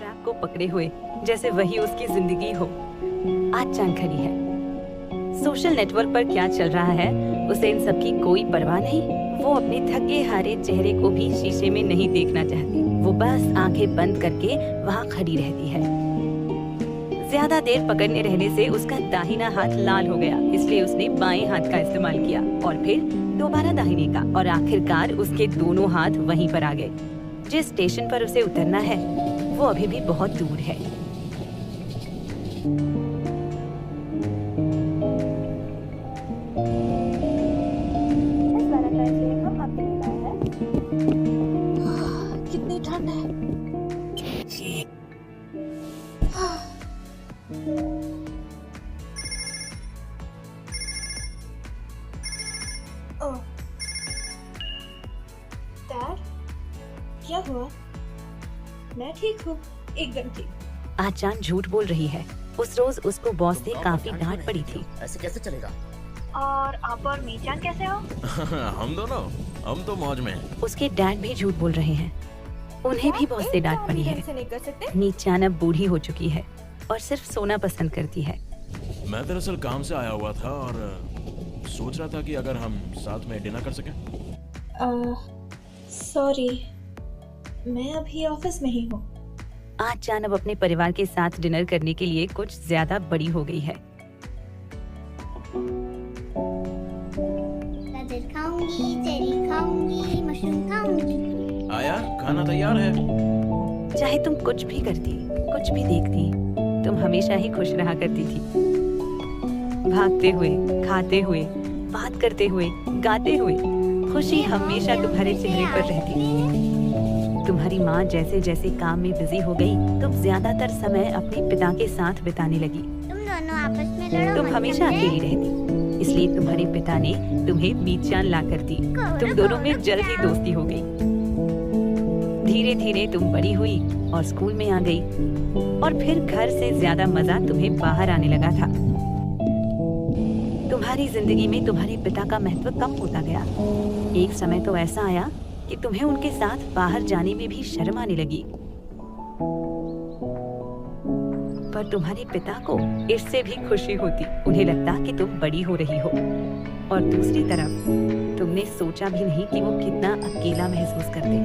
Strap को पकड़े हुए, जैसे वही उसकी जिंदगी हो। आज चांद खड़ी है। सोशल नेटवर्क पर क्या चल रहा है उसे इन सब की कोई परवाह नहीं। वो अपने थके हारे चेहरे को भी शीशे में नहीं देखना चाहती। वो बस आंखें बंद करके वहाँ खड़ी रहती है। ज्यादा देर पकड़ने रहने से उसका दाहिना हाथ लाल हो गया, इसलिए उसने बाएं हाथ का इस्तेमाल किया और फिर दोबारा दाहिने का, और आखिरकार उसके दोनों हाथ वहीं पर आ गए। जिस स्टेशन पर उसे उतरना है वो अभी भी बहुत दूर है। कितनी ठंड है। ओह, डैड, क्या हुआ? मैं ठीक हूँ, एकदम ठीक। आज चांद झूठ बोल रही है। उस रोज उसको बॉस से काफी डांट पड़ी थी। ऐसे कैसे चलेगा? और आप और मीचान कैसे हो? हम तो मौज में हैं। उसके डैड भी झूठ बोल रहे हैं। उन्हें भी बॉस से डांट पड़ी है। नहीं कर सकते? नीचान अब बूढ़ी हो चुकी है और सिर्फ सोना पसंद करती है। मैं दरअसल काम से आया हुआ था और सोच रहा था कि अगर हम साथ में डिनर कर सकें। सॉरी, मैं अभी ऑफिस में ही हूँ। आज चांद अब अपने परिवार के साथ डिनर करने के लिए कुछ ज्यादा बड़ी हो गई है। गाजर खाऊंगी, चेरी खाऊंगी, मशरूम खाऊंगी। आया, खाना तैयार है। चाहे तुम कुछ भी करती, कुछ भी देखती, तुम हमेशा ही खुश रहा करती थी। भागते हुए, खाते हुए, बात करते हुए, गाते हुए, खुशी हमेशा तुम्हारे चेहरे पर रहती। तुम्हारी माँ जैसे जैसे काम में बिजी हो गई, तुम ज्यादातर समय अपने पिता के साथ बिताने लगी। तुम दोनों आपस में लड़ो तुम मत, हमेशा समझे? अकेली रहती, इसलिए तुम्हारे पिता ने तुम्हें मीचान ला कर दी। तुम दोनों में जल्द ही दोस्ती हो गई। धीरे धीरे तुम बड़ी हुई और स्कूल में आ गई, और फिर घर से ज्यादा मजा तुम्हें बाहर आने लगा था। तुम्हारी जिंदगी में तुम्हारे पिता का महत्व कम होता गया। एक समय तो ऐसा आया कि तुम्हें उनके साथ बाहर जाने में भी शर्म आने लगी। पर तुम्हारे पिता को इससे भी खुशी होती। उन्हें लगता कि तुम बड़ी हो रही हो, और दूसरी तरफ तुमने सोचा भी नहीं कि वो कितना अकेला महसूस करते।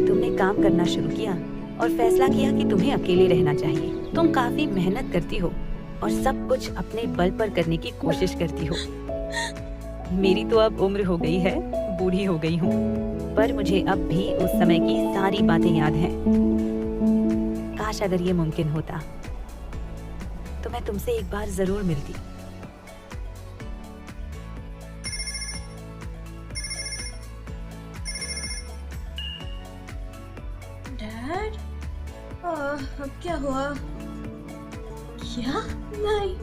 तुमने काम करना शुरू किया और फैसला किया कि तुम्हें अकेले रहना चाहिए। तुम काफी मेहनत करती हो और सब कुछ अपने बल पर करने की कोशिश करती हो। मेरी तो अब उम्र हो गई है, बूढ़ी हो गई हूँ, पर मुझे अब भी उस समय की सारी बातें याद हैं। काश अगर ये मुमकिन होता तो मैं तुमसे एक बार जरूर मिलती। डैड, अब क्या हुआ? क्या? नहीं।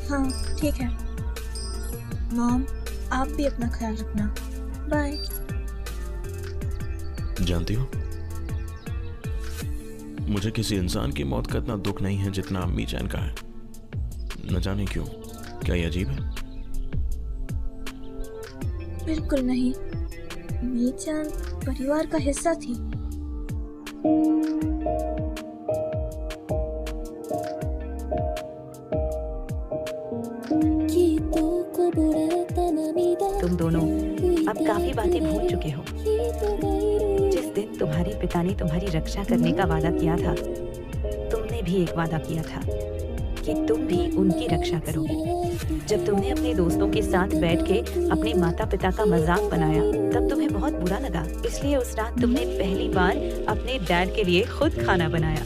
हाँ, ठीक है। मॉम, आप भी अपना ख्याल रखना। बाय। जानती हो, मुझे किसी इंसान की मौत का इतना दुख नहीं है जितना मीचान का है। न जाने क्यों, क्या ये अजीब है? बिल्कुल नहीं, मीचान परिवार का हिस्सा थी। तुम दोनों अब काफी बातें भूल चुके हो। जिस दिन तुम्हारे पिता ने तुम्हारी रक्षा करने का वादा किया था, तुमने भी एक वादा किया था कि तुम भी उनकी रक्षा करोगे। जब तुमने अपने दोस्तों के साथ बैठ के अपने माता पिता का मजाक बनाया, तब तुम्हें बहुत बुरा लगा। इसलिए उस रात तुमने पहली बार अपने डैड के लिए खुद खाना बनाया।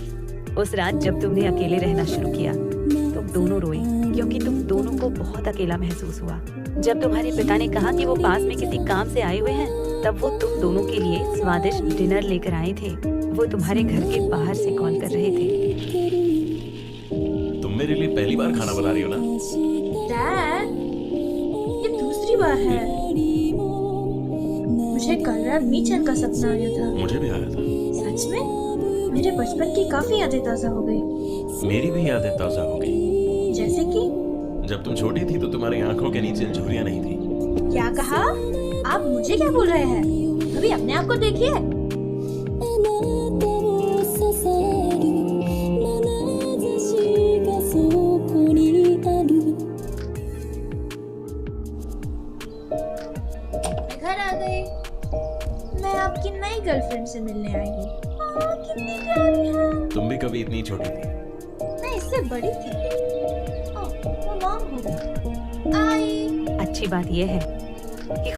उस रात जब तुमने अकेले रहना शुरू किया, तुम दोनों रोए क्योंकि तुम दोनों को बहुत अकेला महसूस हुआ। जब तुम्हारे पिता ने कहा कि वो पास में किसी काम से आए हुए हैं, तब वो तुम दोनों के लिए स्वादिष्ट डिनर लेकर आए थे। वो तुम्हारे घर के बाहर से कॉल कर रहे थे। तुम मेरे लिए पहली बार खाना बना रही हो ना? डैड, ये दूसरी बार है। मुझे कल रात मीचान का सपना आया था। मुझे भी आया था। सच में? मेरे बचपन की काफी यादें ताजा हो गई। मेरी भी यादें ताजा हो गई। जैसे कि जब तुम छोटी थी तो तुम्हारी आंखों के नीचे झुर्रियां नहीं थी। क्या कहा? आप मुझे क्या बोल रहे हैं? कभी अपने आप को देखिए। मैं घर आ गई। मैं आपकी नई गर्लफ्रेंड से मिलने आई हूँ। कितनी प्यारी है। तुम भी कभी इतनी छोटी थी। मैं इससे बड़ी थी। ओह, वो मॉम होगी। आई। अच्छी बात यह है कि